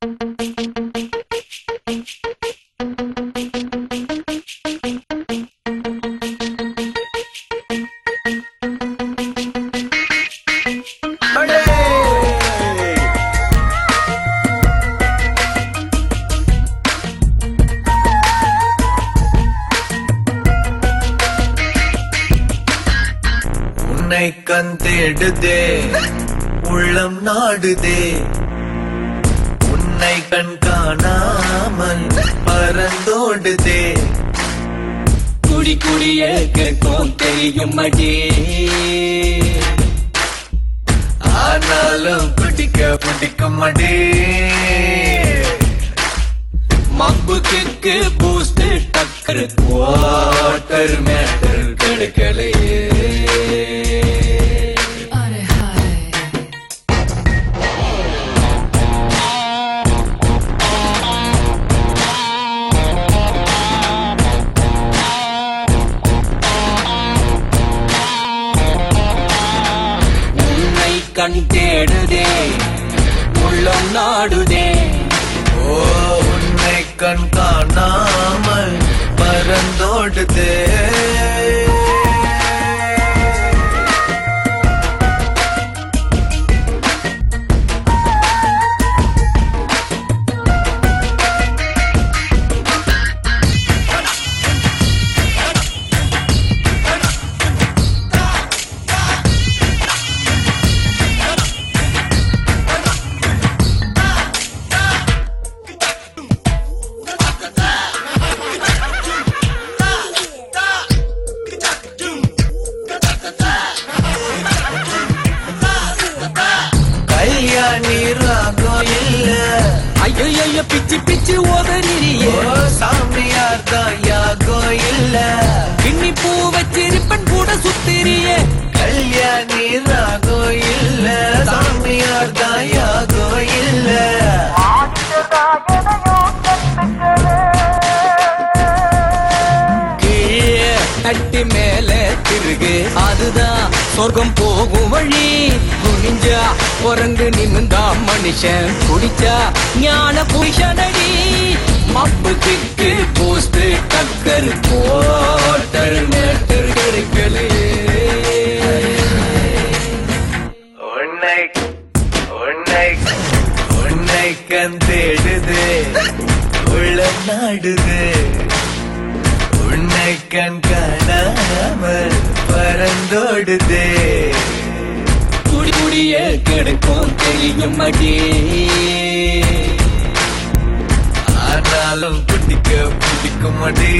உன்னை கண் தேடுதே உள்ளம் நாடுதே உன்னை கண் காணாமல் பறந்தோடுதே குடி குடிய கேட்கும் தெரியும் அடி ஆனாலும் பிடிக்க மாட்டே மப்பு கிக்கு பூஸ்ட் டக்கர் வாட்டர் மேட்டர் கிடைக்கலையே கண் தேடுதே உள்ளம் நாடுதே ஓ உன்னை கண் காணாமல் பறந்தோடுதே ஐயோ பிச்சு பிச்சு ஓதறியே சாமியார் தான் யாகோ இல்ல பின்னி பூ வச்சு ரிப்பன் கூட சுத்திரியே கல்யாணி ராகோ இல்ல சாமியார் தான் யாகோ இல்ல கீழே தட்டி மேல திருகு அதுதான் சொர்க்கம் போகும் வழி குனிஞ்சா குரங்கு நிமிந்தா மனுஷன் குடிச்சா ஞான புருஷனடி மப்பு கிக்கு போஸ்ட் டக்கர் போட்டர் மேட்டர் கிடைக்கலையே உன்னை கண் தேடுது உள்ளம் நாடுது உன்னை கண் காணாமல் பறந்தோடுதே குடி குடிய கிடைக்கும் தெரியும் அடி ஆனாலும் பிடிக்க மாட்டே